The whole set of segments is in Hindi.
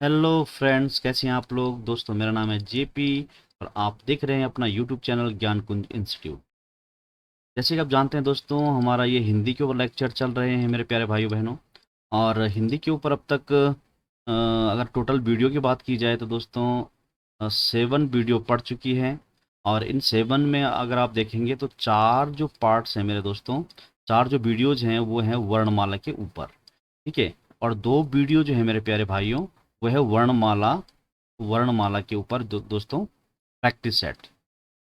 हेलो फ्रेंड्स, कैसे हैं आप लोग। दोस्तों, मेरा नाम है जेपी और आप देख रहे हैं अपना यूट्यूब चैनल ज्ञान कुंज इंस्टीट्यूट। जैसे कि आप जानते हैं दोस्तों, हमारा ये हिंदी के ऊपर लेक्चर चल रहे हैं मेरे प्यारे भाइयों बहनों। और हिंदी के ऊपर अब तक अगर टोटल वीडियो की बात की जाए तो दोस्तों 7 वीडियो पड़ चुकी है। और इन 7 में अगर आप देखेंगे तो 4 जो पार्ट्स हैं मेरे दोस्तों, 4 जो वीडियोज हैं वो हैं वर्णमाला के ऊपर। ठीक है। और 2 वीडियो जो है मेरे प्यारे भाइयों, वो है वर्णमाला वर्णमाला के ऊपर दोस्तों practice set.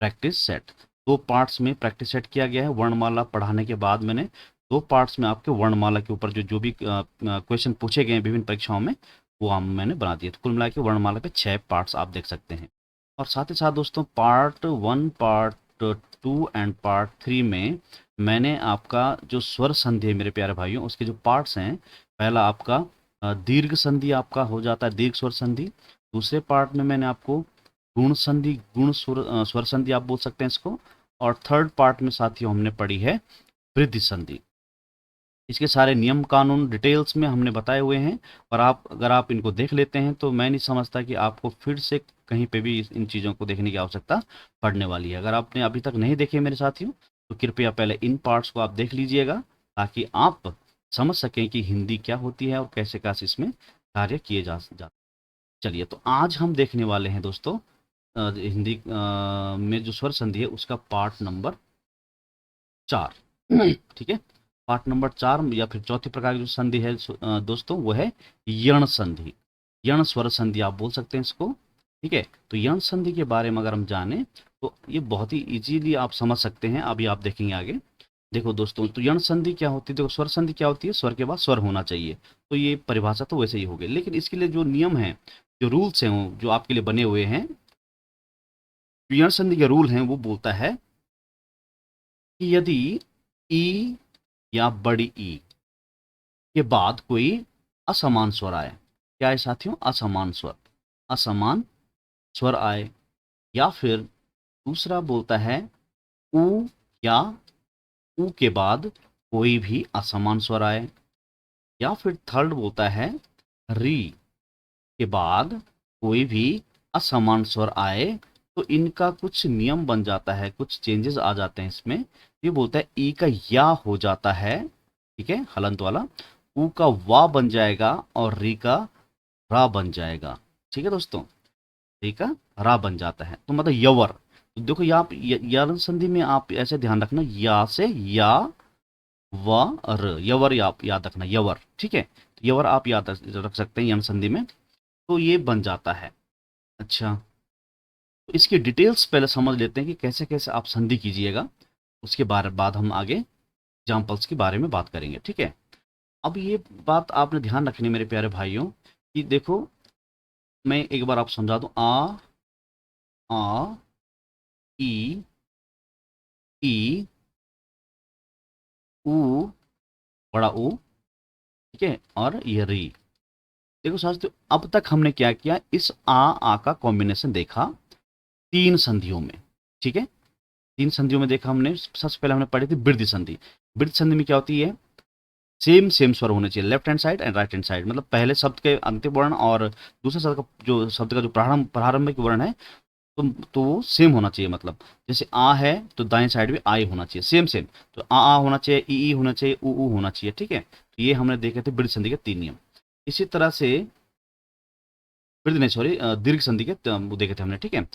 Practice set 2 parts में प्रैक्टिस सेट किया गया है। वर्णमाला पढ़ाने के बाद मैंने 2 पार्ट्स में आपके वर्णमाला के ऊपर जो जो भी क्वेश्चन पूछे गए हैं विभिन्न परीक्षाओं में, वो मैंने बना दिए। तो कुल मिला के वर्णमाला पे 6 पार्ट्स आप देख सकते हैं। और साथ ही साथ दोस्तों पार्ट 1, पार्ट 2 एंड पार्ट 3 में मैंने आपका जो स्वर संधि है मेरे प्यारे भाइयों, उसके जो पार्ट्स हैं, पहला आपका दीर्घ संधि आपका हो जाता है, दीर्घ स्वर संधि। दूसरे पार्ट में मैंने आपको गुण संधि, गुण स्वर संधि आप बोल सकते हैं इसको। और थर्ड पार्ट में साथियों हमने पढ़ी है वृद्धि संधि। इसके सारे नियम कानून डिटेल्स में हमने बताए हुए हैं। और आप अगर आप इनको देख लेते हैं तो मैं नहीं समझता कि आपको फिर से कहीं पे भी इन चीज़ों को देखने की आवश्यकता पड़ने वाली है। अगर आपने अभी तक नहीं देखे मेरे साथियों, तो कृपया पहले इन पार्ट्स को आप देख लीजिएगा, ताकि आप समझ सकें कि हिंदी क्या होती है और कैसे कैसे इसमें कार्य किए जा। चलिए, तो आज हम देखने वाले हैं दोस्तों हिंदी में जो स्वर संधि है उसका पार्ट नंबर 4। ठीक है। पार्ट नंबर 4 या फिर चौथी प्रकार की जो संधि है दोस्तों, वो है यण संधि। यण स्वर संधि आप बोल सकते हैं इसको। ठीक है। तो यण संधि के बारे में अगर हम जाने तो ये बहुत ही इजीली आप समझ सकते हैं। अभी आप देखेंगे आगे। देखो दोस्तों, तो यण संधि क्या होती है, देखो स्वर संधि क्या होती है, स्वर के बाद स्वर होना चाहिए। तो ये परिभाषा तो वैसे ही हो गई, लेकिन इसके लिए जो नियम है, जो रूल्स हैं जो आपके लिए बने हुए हैं, यण संधि के रूल हैं, वो बोलता है कि यदि ई या बड़ी ई के बाद कोई असमान स्वर आए, क्या है साथियों, असमान स्वर, असमान स्वर आए, या फिर दूसरा बोलता है ऊ या ऊ के बाद कोई भी असमान स्वर आए, या फिर थर्ड बोलता है री के बाद कोई भी असमान स्वर आए। तो इनका कुछ नियम बन जाता है, कुछ चेंजेस आ जाते हैं इसमें। ये बोलता है ई का या हो जाता है, ठीक है, हलंत वाला। ऊ का वा बन जाएगा और री का रा बन जाएगा। ठीक है दोस्तों, री का रा बन जाता है, तो मतलब यवर। तो देखो यहाँ आप या संधि में आप ऐसे ध्यान रखना, या से या, व र, यवर आप याद रखना, यवर। ठीक है। तो यवर आप याद रख सकते हैं यन संधि में। तो ये बन जाता है। अच्छा, तो इसकी डिटेल्स पहले समझ लेते हैं कि कैसे कैसे आप संधि कीजिएगा। उसके बाद हम आगे एग्जाम्पल्स के बारे में बात करेंगे। ठीक है। अब ये बात आपने ध्यान रखनी मेरे प्यारे भाइयों, कि देखो मैं एक बार आप समझा दूं। आ ई ई ऊ, बड़ा ऊ, ठीक है, और ये री। देखो साथियों, अब तक हमने क्या किया, इस आ का कॉम्बिनेशन देखा 3 संधियों में। ठीक है। 3 संधियों में देखा हमने। सबसे पहले हमने पढ़ी थी वृद्धि संधि। वृद्धि संधि में क्या होती है, सेम सेम स्वर होने चाहिए, left hand side and right hand side. मतलब पहले शब्द के अंतिम वर्ण और दूसरे शब्द का जो प्रारंभिक वर्ण है, तो वो सेम होना चाहिए। मतलब जैसे आ है तो दाएं साइड भी आई होना चाहिए, सेम सेम। तो आ होना चाहिए, ई होना चाहिए, ऊ होना चाहिए। ठीक है। तो ये हमने देखे थे वृद्धि संधि के 3 नियम। इसी तरह से वृद्धि नहीं, सॉरी, दीर्घ संधि के वो देखे थे हमने। ठीक है।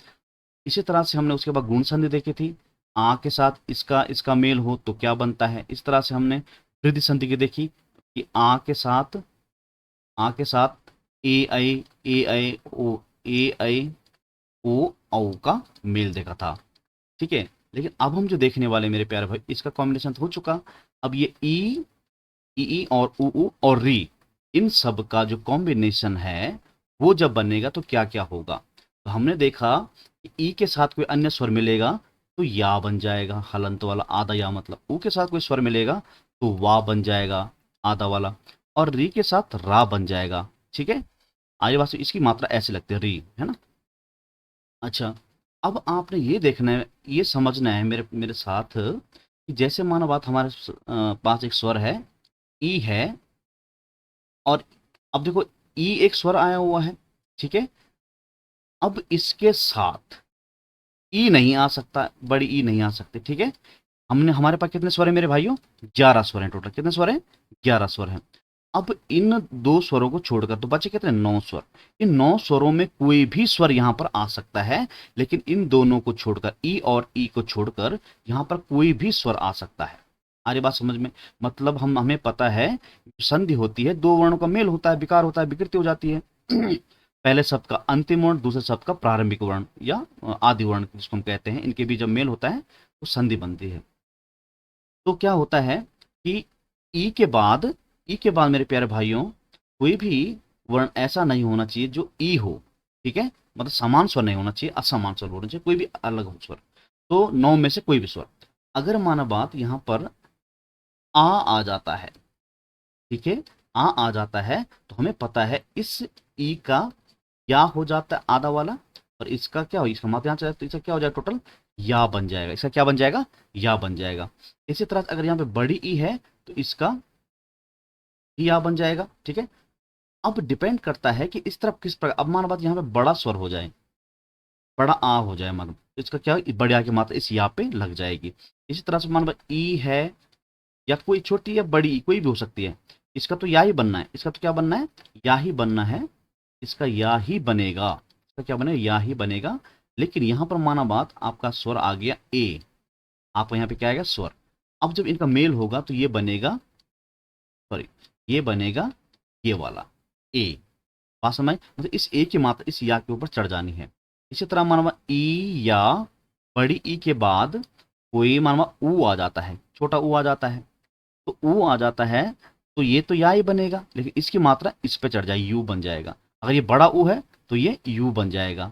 इसी तरह से हमने उसके बाद गुण संधि देखी थी। आ के साथ इसका इसका मेल हो तो क्या बनता है। इस तरह से हमने वृद्धि संधि की देखी कि आ के साथ ए आई ओ का मेल देखा था। ठीक है। लेकिन अब हम जो देखने वाले मेरे प्यारे भाई, इसका कॉम्बिनेशन हो चुका। अब ये ई और ऊ और री, इन सब का जो कॉम्बिनेशन है वो जब बनेगा तो क्या क्या होगा। तो हमने देखा कि ई के साथ कोई अन्य स्वर मिलेगा तो या बन जाएगा, हलंत वाला आधा या। मतलब ऊ के साथ कोई स्वर मिलेगा तो वा बन जाएगा, आधा वाला। और री के साथ रा बन जाएगा। ठीक है। आगे बात, इसकी मात्रा ऐसे लगती है, री, है ना। अच्छा, अब आपने ये देखना है, ये समझना है मेरे मेरे साथ, कि जैसे मानो बात हमारे पास एक स्वर है, ई है। और अब देखो, ई एक स्वर आया हुआ है, ठीक है। अब इसके साथ ई नहीं आ सकता, बड़ी ई नहीं आ सकती, ठीक है। हमारे पास कितने स्वर है मेरे भाइयों? 11 स्वर हैं टोटल। कितने स्वर हैं? 11 स्वर हैं। अब इन दो स्वरों को छोड़कर तो बचे कितने? 9 स्वर। इन 9 स्वरों में कोई भी स्वर यहां पर आ सकता है, लेकिन इन दोनों को छोड़कर, ई और ई को छोड़कर, यहां पर कोई भी स्वर आ सकता है। आ रही बात समझ में? मतलब हमें पता है संधि होती है, दो वर्णों का मेल होता है, विकार होता है, विकृति हो जाती है। पहले शब्द का अंतिम वर्ण, दूसरे शब्द का प्रारंभिक वर्ण या आदि वर्ण जिसको हम कहते हैं, इनके बीच जब मेल होता है तो संधि बनती है। तो क्या होता है कि ई के बाद, ई के बाद मेरे प्यारे भाइयों कोई भी वर्ण ऐसा नहीं होना चाहिए जो ई हो, ठीक है। मतलब समान स्वर नहीं होना चाहिए, असमान स्वर होना चाहिए, कोई भी अलग हो स्वर। तो 9 में से कोई भी स्वर। अगर माना बात यहां पर आ जाता है, ठीक है, आ जाता है, तो हमें पता है इस ई का या हो जाता है आधा वाला, और इसका क्या हो, इसका माप यहाँ चला तो इसका क्या हो जाएगा टोटल? या बन जाएगा। इसका क्या बन जाएगा? या बन जाएगा। इसी तरह अगर यहाँ पे बड़ी ई है तो इसका ही या बन जाएगा, ठीक है। अब डिपेंड करता है कि इस तरफ किस प्रकार, अब मान बात यहाँ पे बड़ा स्वर हो जाए, बड़ा आ हो जाए, मतलब इसका क्या, बड़े आ की मात्रा इस या पे लग जाएगी। इसी तरह से मान बात ई है, या कोई छोटी या बड़ी कोई भी हो सकती है, इसका तो या ही बनना है, इसका तो क्या बनना है? या ही बनना है। इसका या ही बनेगा, इसका क्या बनेगा? या ही बनेगा। लेकिन यहां पर माना बात आपका स्वर आ गया ए, आपका यहाँ पे क्या आएगा? स्वर। अब जब इनका मेल होगा तो ये बनेगा, सॉरी, ये बनेगा ये वाला ए। बात समझ? मतलब इस ए की मात्रा इस या के ऊपर चढ़ जानी है। इसी तरह मानवा ई या बड़ी ई के बाद कोई मानवा ऊ आ जाता है, छोटा ऊ आ जाता है, तो ऊ आ जाता है तो ये तो या ही बनेगा, लेकिन इसकी मात्रा इस पे चढ़ जाएगी, यू बन जाएगा। अगर ये बड़ा ऊ है तो ये यू बन जाएगा।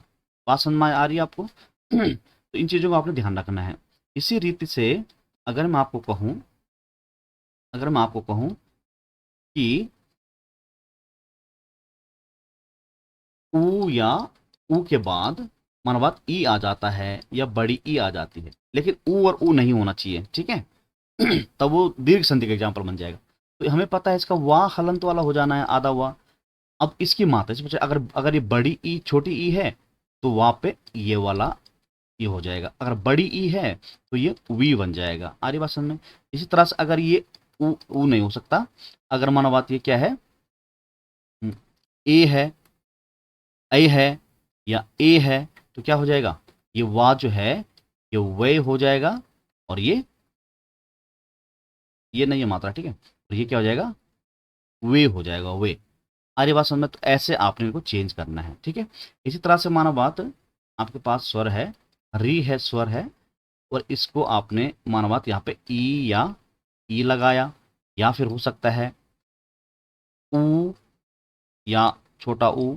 बात समझ में आ रही है आपको? तो इन चीजों को आपने ध्यान रखना है। इसी रीति से अगर मैं आपको कहूं, अगर मैं आपको कहूं कि ऊ या ऊ के बाद मानो बात ई आ जाता है या बड़ी ई आ जाती है, लेकिन ऊ और ऊ नहीं होना चाहिए, ठीक है। तब वो दीर्घ संधि का एग्जाम्पल बन जाएगा। तो हमें पता है इसका वाह हलंत वाला हो जाना है, आधा वाह। अब इसकी मात्रा इस अगर अगर ये बड़ी ई छोटी ई है तो वहां पे ये वाला ये हो जाएगा। अगर बड़ी ई है तो ये वी बन जाएगा। आ रही बात समझ में? इसी तरह से अगर ये ऊ नहीं हो सकता, अगर मानो बात ये क्या है, ए है, ए है या ए है, तो क्या हो जाएगा? ये वा जो है ये वे हो जाएगा, और ये नहीं है मात्रा, ठीक है, तो ये क्या हो जाएगा? वे हो जाएगा, वे। अरे बात समझ में? तो ऐसे आपने इनको चेंज करना है, ठीक है। इसी तरह से मानो बात आपके पास स्वर है, री है, स्वर है, और इसको आपने मानो बात यहाँ पे ई या ई लगाया, या फिर हो सकता है ऊ या छोटा ऊ,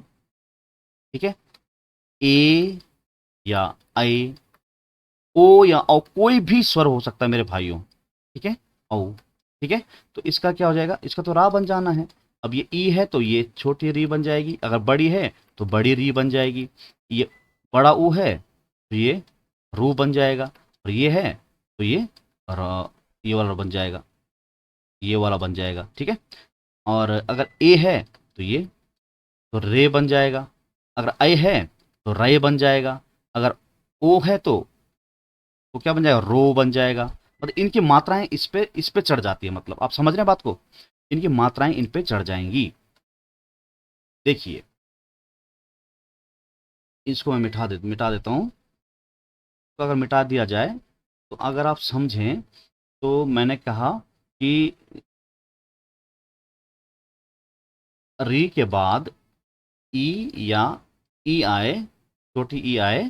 ठीक है, ए या ऐ, ओ या औ, कोई भी स्वर हो सकता है मेरे भाइयों, ठीक है, औ, ठीक है। तो इसका क्या हो जाएगा? इसका तो रा बन जाना है। अब ये ई है तो ये छोटी री बन जाएगी, अगर बड़ी है तो बड़ी री बन जाएगी, ये बड़ा ऊ है तो ये रू बन जाएगा, और ये है तो ये ये वाला बन जाएगा, ये वाला बन जाएगा, ठीक है। और अगर ए है तो ये तो रे बन जाएगा, अगर ऐ है तो रे बन जाएगा, अगर ओ है तो क्या बन जाएगा? रो बन जाएगा। मतलब इनकी मात्राएं इस पे चढ़ जाती है, मतलब आप समझ रहे हैं बात को? इनकी मात्राएं इन पे चढ़ जाएंगी। देखिए, इसको मैं मिटा देता हूं। तो अगर मिटा दिया जाए तो अगर आप समझें तो मैंने कहा कि री के बाद ई या ई आए, छोटी ई आए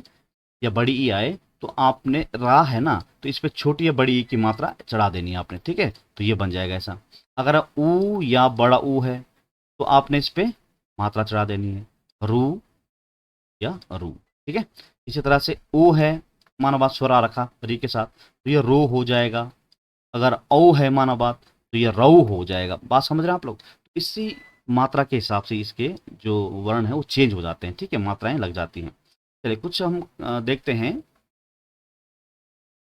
या बड़ी ई आए, तो आपने रा है ना, तो इस पे छोटी या बड़ी ई की मात्रा चढ़ा देनी है आपने, ठीक है, तो ये बन जाएगा ऐसा। अगर ऊ या बड़ा ऊ है तो आपने इस पे मात्रा चढ़ा देनी है, रू या रू, ठीक है। इसी तरह से ओ है, माना बात स्वरा रखा री के साथ, तो ये रो हो जाएगा। अगर औ है माना बात तो ये रऊ हो जाएगा। बात समझ रहे हैं आप लोग? तो इसी मात्रा के हिसाब से इसके जो वर्ण है वो चेंज हो जाते हैं, ठीक है, मात्राएं लग जाती हैं। चलिए कुछ हम देखते हैं,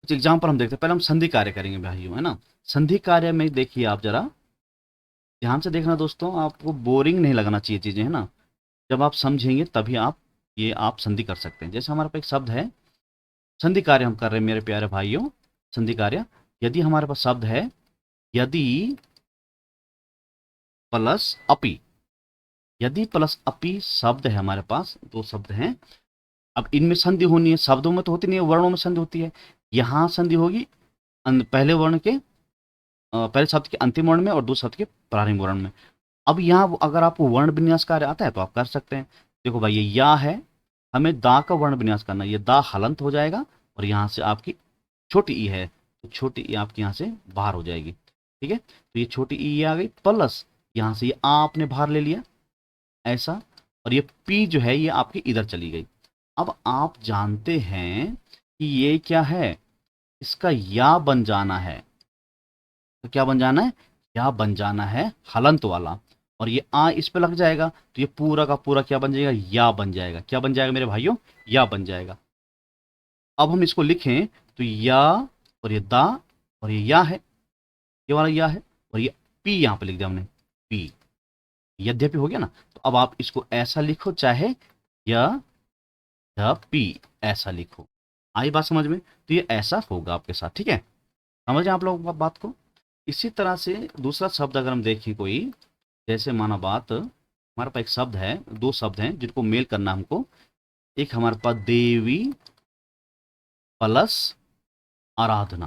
कुछ एग्जाम्पल हम देखते हैं। पहले हम संधि कार्य करेंगे भाइयों, है ना। संधि कार्य में देखिए आप जरा ध्यान से देखना दोस्तों, आपको बोरिंग नहीं लगना चाहिए चीजें, है ना। जब आप समझेंगे तभी आप ये आप संधि कर सकते हैं। जैसे हमारे पास एक शब्द है, संधि कार्य हम कर रहे हैं मेरे प्यारे भाइयों, संधि कार्य। यदि हमारे पास शब्द है यदि प्लस अपि, यदि प्लस अपि शब्द है हमारे पास, दो शब्द हैं। अब इनमें संधि होनी है, शब्दों में तो होती नहीं है, वर्णों में संधि होती है। यहाँ संधि होगी पहले वर्ण के पहले शब्द के अंतिम वर्ण में और दूसरे शब्द के प्रारंभिक वर्ण में। अब यहाँ अगर आपको वर्ण विन्यास कार्य आता है तो आप कर सकते हैं। देखो भाई, ये या है, हमें दा का वर्ण विन्यास करना है। ये दा हलंत हो जाएगा और यहाँ से आपकी छोटी ई है तो छोटी ई आपकी यहाँ से बाहर हो जाएगी। ठीक है, तो ये छोटी ई आ गई, प्लस यहाँ से ये आ आपने बाहर ले लिया ऐसा, और ये पी जो है ये आपकी इधर चली गई। अब आप जानते हैं कि ये क्या है, इसका या बन जाना है। तो क्या बन जाना है, या बन जाना है हलंत वाला, और ये आ इस पे लग जाएगा तो ये पूरा का पूरा क्या बन जाएगा, या बन जाएगा। क्या बन जाएगा मेरे भाइयों, या बन जाएगा। अब हम इसको लिखें तो या, और ये दा, और ये या है, ये वाला या है, और ये पी यहां पे लिख दिया हमने, पी। यद्यपि हो गया ना। तो अब आप इसको ऐसा लिखो, चाहे या पी ऐसा लिखो। आई बात समझ में, तो ये ऐसा होगा आपके साथ। ठीक है, समझ आप लोग बात को। इसी तरह से दूसरा शब्द अगर हम देखें कोई, जैसे माना बात हमारे पास एक शब्द है, दो शब्द हैं जिनको मेल करना हमको। एक हमारे पास देवी प्लस आराधना,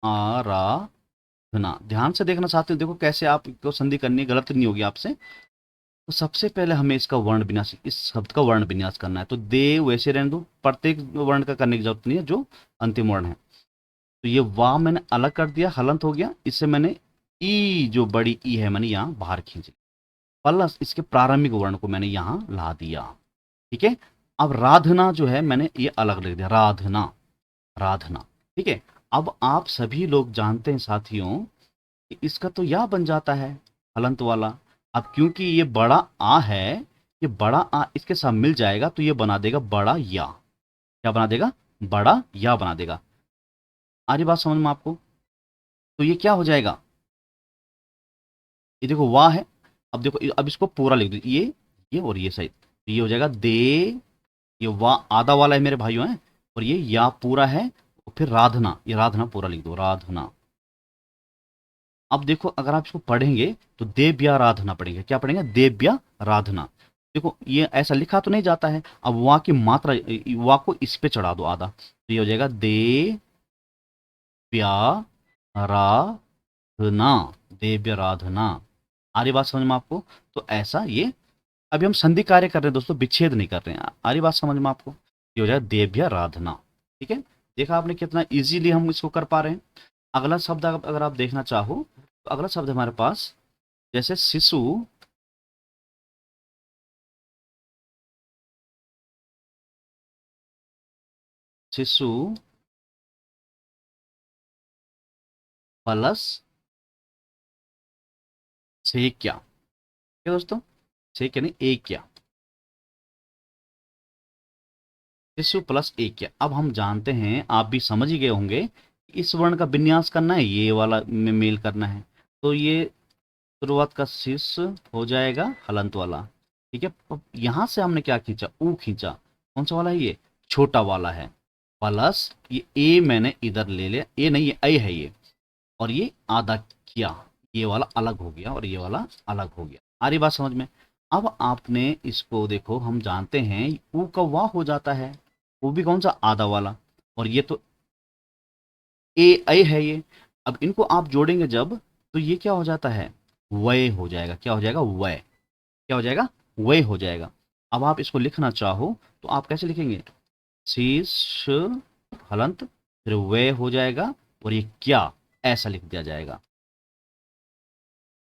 आराधना। ध्यान से देखना चाहते हो, देखो कैसे आपको संधि करनी है, गलत नहीं होगी आपसे। तो सबसे पहले हमें इसका वर्ण विन्यास, इस शब्द का वर्ण विन्यास करना है। तो दे वैसे रहने दो, प्रत्येक वर्ण का करने की जरूरत नहीं है जो अंतिम वर्ण है। तो ये वाह मैंने अलग कर दिया, हलंत हो गया। इससे मैंने ई, जो बड़ी ई है, मैंने यहाँ बाहर खींच, प्लस इसके प्रारंभिक वर्ण को मैंने यहाँ ला दिया। ठीक है, अब राधना जो है मैंने ये अलग लिख दिया, राधना, राधना। ठीक है, अब आप सभी लोग जानते हैं साथियों कि इसका तो या बन जाता है हलंत वाला। अब क्योंकि ये बड़ा आ है, ये बड़ा आ इसके साथ मिल जाएगा तो ये बना देगा बड़ा या। क्या बना देगा, बड़ा या बना देगा। आ रही बात समझ में आपको। तो ये क्या हो जाएगा, ये देखो वाह है। अब देखो, अब इसको पूरा लिख दो, ये और ये सही, तो ये हो जाएगा दे, ये वाह आधा वाला है मेरे भाइयों है, और ये या पूरा है, और फिर राधना, ये राधना पूरा लिख दो, राधना। अब देखो अगर आप इसको पढ़ेंगे तो देव्या राधना पढ़ेंगे। क्या पढ़ेंगे, देव्या राधना। देखो ये ऐसा लिखा तो नहीं जाता है। अब वाह की मात्रा, वाह को इस पे चढ़ा दो आधा, तो ये हो जाएगा देव्या राधना, देव्य राधना। आ रही बात समझ में आपको। तो ऐसा ये, अभी हम संधि कार्य कर रहे हैं दोस्तों, विच्छेद नहीं कर रहे हैं। आ रही बात समझ में आपको। ये हो जाएगा देव्य राधना। ठीक है, देखा आपने कितना इजीली हम इसको कर पा रहे हैं। अगला शब्द अगर आप देखना चाहो तो अगला शब्द हमारे पास, जैसे शिशु, शिशु प्लस से क्या, क्या दोस्तों, से क्या नहीं, एक क्या, शिशु प्लस एक क्या। अब हम जानते हैं, आप भी समझ ही गए होंगे, इस वर्ण का विन्यास करना है, ये वाला में मेल करना है। तो ये शुरुआत का शीर्ष हो जाएगा हलंत वाला। ठीक है, अब यहां से हमने क्या खींचा, ऊ खींचा। कौन सा वाला है ये, छोटा वाला है, प्लस ये ए मैंने इधर ले लिया, ए नहीं ये ए है ये, और ये आधा किया, ये वाला अलग हो गया और ये वाला अलग हो गया। आ रही बात समझ में। अब आपने इसको देखो, हम जानते हैं ऊ का वाह हो जाता है, वो भी कौन सा, आधा वाला, और ये तो ए है ये। अब इनको आप जोड़ेंगे जब, तो ये क्या हो जाता है, वय हो जाएगा। क्या हो जाएगा, वय। क्या हो जाएगा, वय हो जाएगा। अब आप इसको लिखना चाहो तो आप कैसे लिखेंगे, शीश हलंत, फिर वय हो जाएगा, और ये क्या ऐसा लिख दिया जाएगा।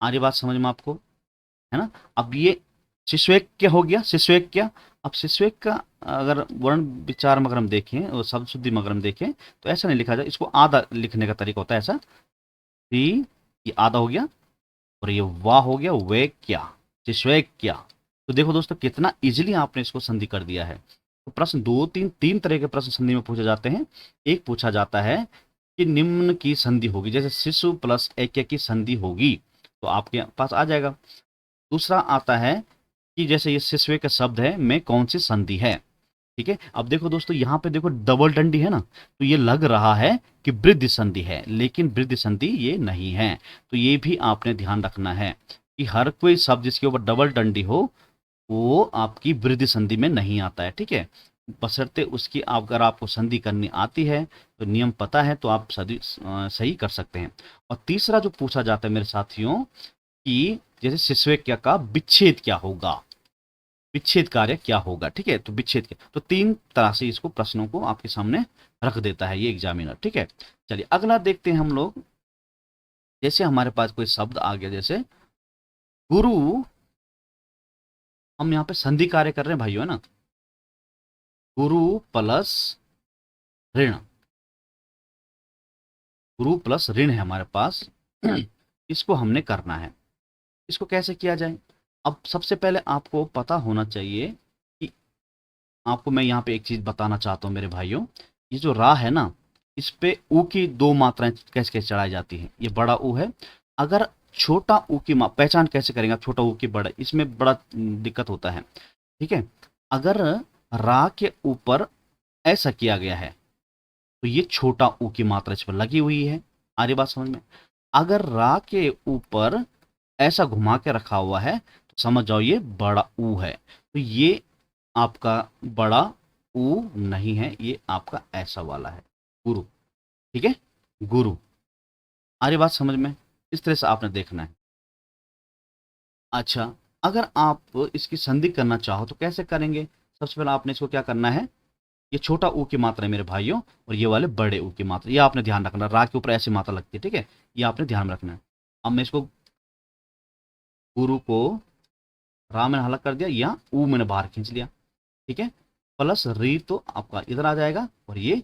आगे बात समझ में आपको, है ना। अब ये शिश्वेक क्या हो गया, शिश्वेक क्या। अब शिश्वेक का अगर वर्ण विचार में अगर हम देखें और शब्द शुद्धि में अगर हम देखें तो ऐसा नहीं लिखा जाए, इसको आधा लिखने का तरीका होता है ऐसा, कि ये आधा हो गया और ये वाह हो गया, वे क्या, शिश्वेक क्या। तो देखो दोस्तों कितना इजीली आपने इसको संधि कर दिया है। तो प्रश्न दो तीन तरह के प्रश्न संधि में पूछे जाते हैं। एक पूछा जाता है कि निम्न की संधि होगी, जैसे शिशु प्लस एक की संधि होगी, तो आपके पास आ जाएगा। दूसरा आता है कि जैसे ये सिस्वे का शब्द है में कौन सी संधि है। ठीक है, अब देखो दोस्तों यहाँ पे देखो डबल डंडी है ना, तो ये लग रहा है कि वृद्धि संधि है, लेकिन वृद्धि संधि ये नहीं है। तो ये भी आपने ध्यान रखना है कि हर कोई शब्द जिसके ऊपर डबल डंडी हो वो आपकी वृद्धि संधि में नहीं आता है। ठीक है, बशर्ते उसकी अगर आपको संधि करनी आती है तो नियम पता है तो आप सही कर सकते हैं। और तीसरा जो पूछा जाता है मेरे साथियों कि जैसे शिश्वे क्या का विच्छेद क्या होगा, विच्छेद कार्य क्या होगा। ठीक है, तो विच्छेद क्या, तो 3 तरह से इसको प्रश्नों को आपके सामने रख देता है ये एग्जामिनर। ठीक है, चलिए अगला देखते हैं हम लोग। जैसे हमारे पास कोई शब्द आ गया जैसे गुरु, हम यहाँ पे संधि कार्य कर रहे हैं भाइयों, है ना, गुरु प्लस ऋण, गुरु प्लस ऋण है हमारे पास। इसको हमने करना है। इसको कैसे किया जाए, अब सबसे पहले आपको पता होना चाहिए कि आपको मैं यहाँ पे एक चीज बताना चाहता हूँ मेरे भाइयों, ये जो रा है ना, इस पे ऊ की 2 मात्राएं कैसे कैसे चढ़ाई जाती हैं। ये बड़ा ऊ है, अगर छोटा ऊ की पहचान कैसे करेंगे आप, छोटा ऊ की बड़ा, इसमें बड़ा दिक्कत होता है। ठीक है, अगर रा के ऊपर ऐसा किया गया है तो ये छोटा ऊ की मात्रा इस पर लगी हुई है। आ रही बात समझ में। अगर रा के ऊपर ऐसा घुमा के रखा हुआ है तो समझ जाओ ये बड़ा ऊ है। तो ये आपका बड़ा ऊ नहीं है, ये आपका ऐसा वाला है गुरु। ठीक है, गुरु। आ रही बात समझ में, इस तरह से आपने देखना है। अच्छा, अगर आप इसकी संधि करना चाहो तो कैसे करेंगे, सबसे पहले आपने इसको क्या करना है, ये छोटा ऊ की मात्रा है मेरे भाइयों और ये वाले बड़े ऊ की मात्रा, ये आपने ध्यान रखना। रा के ऊपर ऐसी मात्रा लगती है। ठीक है, ये आपने ध्यान रखना है। अब मैं इसको गुरु को रा मैंने हलक कर दिया, या ऊ मैंने बाहर खींच लिया। ठीक है, प्लस री तो आपका इधर आ जाएगा और ये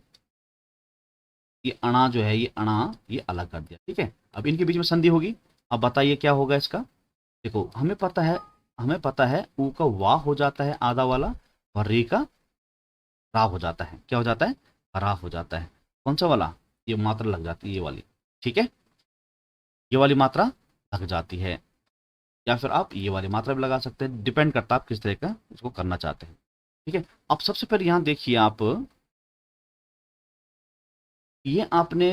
अणा जो है, ये अणा ये अलग कर दिया। ठीक है, अब इनके बीच में संधि होगी। अब बताइए क्या होगा इसका। देखो हमें पता है ऊ का वाह हो जाता है आधा वाला, और री का रा हो जाता है। क्या हो जाता है, रा हो जाता है। कौन सा वाला, ये मात्रा लग जाती है ये वाली। ठीक है, ये वाली मात्रा लग जाती है, या फिर आप ये वाली मात्रा भी लगा सकते हैं, डिपेंड करता है आप किस तरह का इसको करना चाहते हैं। ठीक है, अब सबसे पहले यहाँ देखिए आप, ये आपने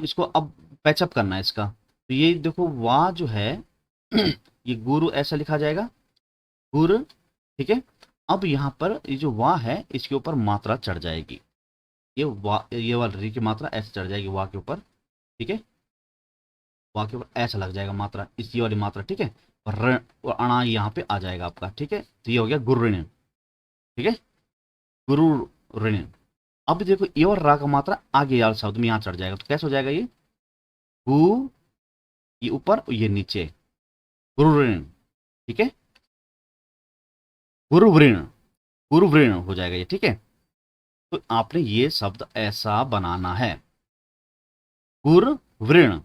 इसको अब पैचअप करना है इसका। तो ये देखो वाह जो है ये गुरु ऐसा लिखा जाएगा, गुर। ठीक है, अब यहाँ पर ये जो वाह है इसके ऊपर मात्रा चढ़ जाएगी, ये वाह, ये वाली री की मात्रा ऐसे चढ़ जाएगी वाह के ऊपर। ठीक है, वाह के ऊपर ऐसा लग जाएगा मात्रा, इस ये वाली मात्रा। ठीक है, और अणा यहाँ पे आ जाएगा आपका। ठीक है, तो ये हो गया गुरु ऋण। ठीक है, गुरु ऋण। अब देखो ये और रा का मात्रा आगे यार शब्द में यहाँ चढ़ जाएगा, तो कैसे हो जाएगा ये, गु, ये ऊपर ये नीचे, गुरु ऋण। ठीक है, गुरु वृण, गुरु वृण हो जाएगा ये। ठीक है, तो आपने ये शब्द ऐसा बनाना है, गुरु वृण,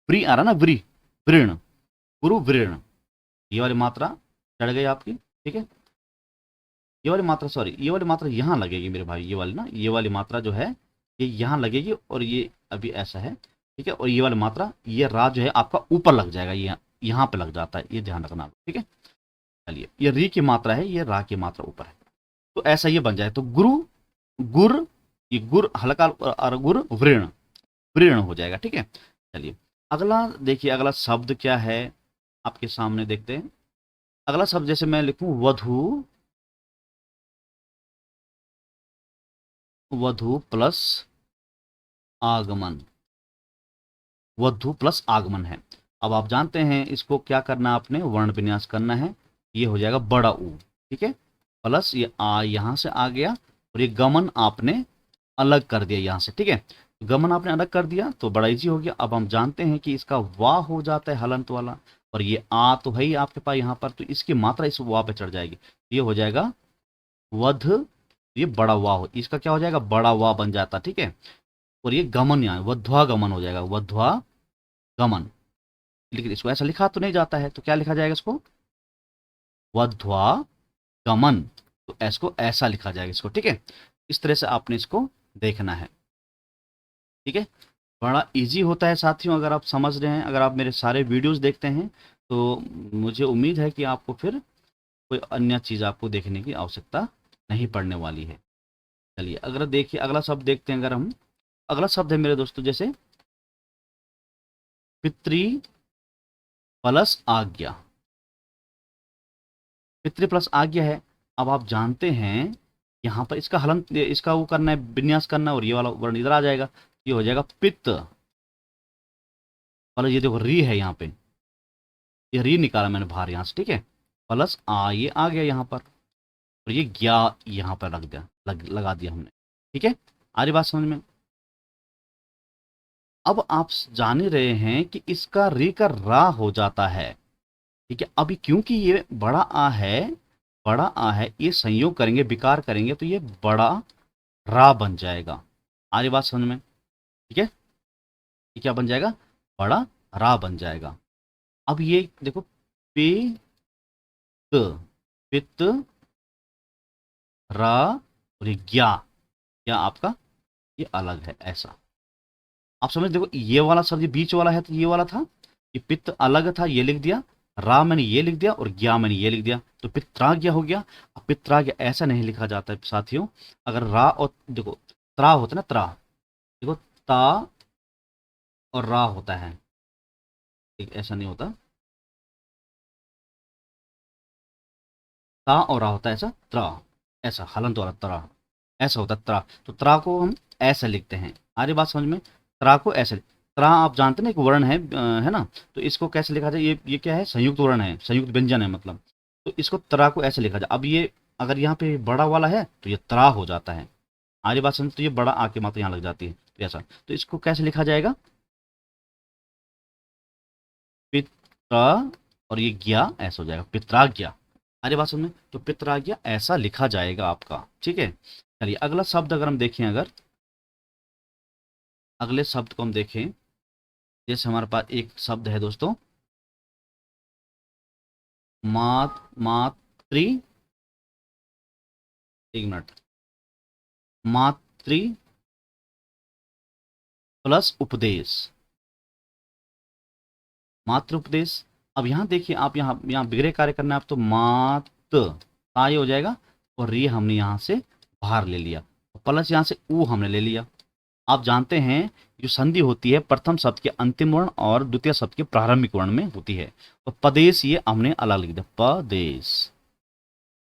व्री आ रहा ना, व्री वृण, गुरु वृण, ये वाली मात्रा चढ़ गई आपकी। ठीक है, ये वाली मात्रा, सॉरी ये वाली मात्रा यहाँ लगेगी मेरे भाई, ये वाली ना, ये वाली मात्रा जो है ये यहाँ लगेगी और ये अभी ऐसा है। ठीक है, और ये वाली मात्रा, ये रा जो है आपका ऊपर लग जाएगा, ये यहाँ पे लग जाता है, ये ध्यान रखना आप। ठीक है, चलिए ये री की मात्रा है, ये रा की मात्रा ऊपर है, तो ऐसा ये बन जाए। तो गुरु, गुर, ये गुर हल्का और गुर वृण, वृण हो जाएगा। ठीक है, चलिए अगला देखिए, अगला शब्द क्या है आपके सामने देखते हैं। अगला शब्द जैसे मैं लिखूं वधु, वधु प्लस आगमन, वधु प्लस आगमन है। अब आप जानते हैं इसको क्या करना है, आपने वर्ण विन्यास करना है। ये हो जाएगा बड़ा ऊ। ठीक है, प्लस ये आ यहाँ से आ गया और ये गमन आपने अलग कर दिया यहाँ से। ठीक है, गमन आपने अलग कर दिया तो बड़ा इजी हो गया। अब हम जानते हैं कि इसका वाह हो जाता है हलंत वाला, और ये आ तो है ही आपके पास यहाँ पर, तो इसकी मात्रा इस वाह पे चढ़ जाएगी, ये हो जाएगा वध, ये बड़ा वाह हो, इसका क्या हो जाएगा, बड़ा वाह बन जाता। ठीक है, और ये गमन यहाँ वध्वा गमन हो जाएगा, वध्वा गमन। लेकिन इसको ऐसा लिखा तो नहीं जाता है, तो क्या लिखा जाएगा इसको, वध्वा गमन, तो इसको ऐसा लिखा जाएगा इसको। ठीक है, इस तरह से आपने इसको देखना है। ठीक है, बड़ा इजी होता है साथियों, अगर आप समझ रहे हैं, अगर आप मेरे सारे वीडियोस देखते हैं तो मुझे उम्मीद है कि आपको फिर कोई अन्य चीज़ आपको देखने की आवश्यकता नहीं पड़ने वाली है। चलिए अगर देखिए अगला शब्द देखते हैं। अगर हम अगला शब्द है मेरे दोस्तों जैसे पितृ प्लस आज्ञा। पितृ प्लस आज्ञा है। अब आप जानते हैं यहाँ पर इसका हलन, इसका वो करना है, विन्यास करना है, और ये वाला वर्ण इधर आ जाएगा, ये हो जाएगा पित्त। प्लस ये देखो री है यहाँ पे, ये री निकाला मैंने बाहर यहाँ से, ठीक है। प्लस आ ये आ गया यहाँ पर, और ये ज्ञा यहाँ पर रख दिया, लगा दिया हमने, ठीक है। आ रही बात समझ में। अब आप जान ही रहे हैं कि इसका री का रा हो जाता है, ठीक है। अभी क्योंकि ये बड़ा आ है, बड़ा आ है, ये संयोग करेंगे, विकार करेंगे तो ये बड़ा रा बन जाएगा। आ रही बात समझ में, ठीक है। ये क्या बन जाएगा, बड़ा रा बन जाएगा। अब ये देखो पित्त, पित्त रा और ये ज्ञा, क्या आपका ये अलग है ऐसा। आप समझ, देखो ये वाला शब्द ये बीच वाला है तो ये वाला था, ये पित्त अलग था, ये लिख दिया, रा मैंने ये लिख दिया, और ज्ञा मैंने ये लिख दिया, तो पित्राज्ञा हो गया। अब पित्राज्ञा ऐसा नहीं लिखा जाता है साथियों। अगर रा और देखो त्रा होता है ना, त्रा, देखो ता और रा होता है, ठीक, ऐसा नहीं होता, ता और रा होता है ऐसा, त्रा, ऐसा हलंत वाला त्रा, ऐसा होता है त्रा। तो त्रा को हम ऐसे लिखते हैं। आगे बात समझ में, त्रा को ऐसे, त्रा आप जानते हैं ना एक वर्ण है ना, तो इसको कैसे लिखा जाए, ये क्या है, संयुक्त वर्ण है, संयुक्त व्यंजन है मतलब, तो इसको त्रा को ऐसे लिखा जाए। अब ये अगर यहाँ पे बड़ा वाला है तो ये त्रा हो जाता है। आगे बात समझ, तो ये बड़ा आके मात्रा यहाँ लग जाती है, तो ऐसा, तो इसको कैसे लिखा जाएगा, पित्रा और ये ज्ञा ऐसा हो जाएगा, पित्राज्ञा। अरे बात समझ में, तो पित्राज्ञा ऐसा लिखा जाएगा आपका, ठीक है। चलिए अगला शब्द अगर हम देखें, अगर अगले शब्द को हम देखें, जैसे हमारे पास एक शब्द है दोस्तों, मातृ, एक मिनट, मातृ प्लस उपदेश, मातृ उपदेश। अब यहाँ देखिए, आप यहाँ बिगड़े कार्य करना है आप, तो मात ये हो जाएगा, और री हमने यहाँ से बाहर ले लिया, प्लस यहाँ से ऊ हमने ले लिया। आप जानते हैं जो संधि होती है प्रथम शब्द के अंतिम वर्ण और द्वितीय शब्द के प्रारंभिक वर्ण में होती है, तो पदेश ये हमने अलग लिख दिया, पदेश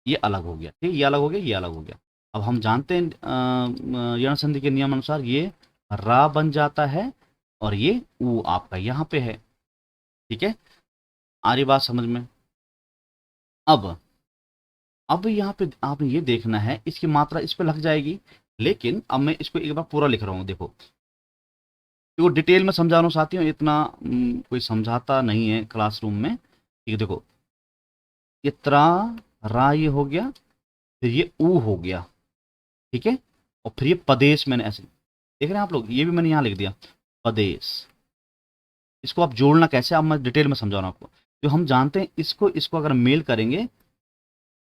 ये अलग हो गया, ठीक, ये अलग हो गया, ये अलग हो गया। अब हम जानते हैं यण संधि के नियम अनुसार ये रा बन जाता है, और ये ऊ आपका यहाँ पे है, ठीक है। आ रही बात समझ में। अब यहाँ पे आपने ये देखना है, इसकी मात्रा इस पे लग जाएगी, लेकिन अब मैं इसको एक बार पूरा लिख रहा हूँ, देखो तो डिटेल में समझा रहा हूँ साथियों, इतना कोई समझाता नहीं है क्लासरूम में, ठीक है। देखो ये त्रा रा ये हो गया, फिर ये ऊ हो गया, ठीक है, और फिर ये पदेश मैंने ऐसे, देख रहे हैं आप लोग, ये भी मैंने यहाँ लिख दिया पदेश। इसको आप जोड़ना कैसे, अब मैं डिटेल में समझा रहा हूँ आपको। जो हम जानते हैं इसको इसको अगर मेल करेंगे,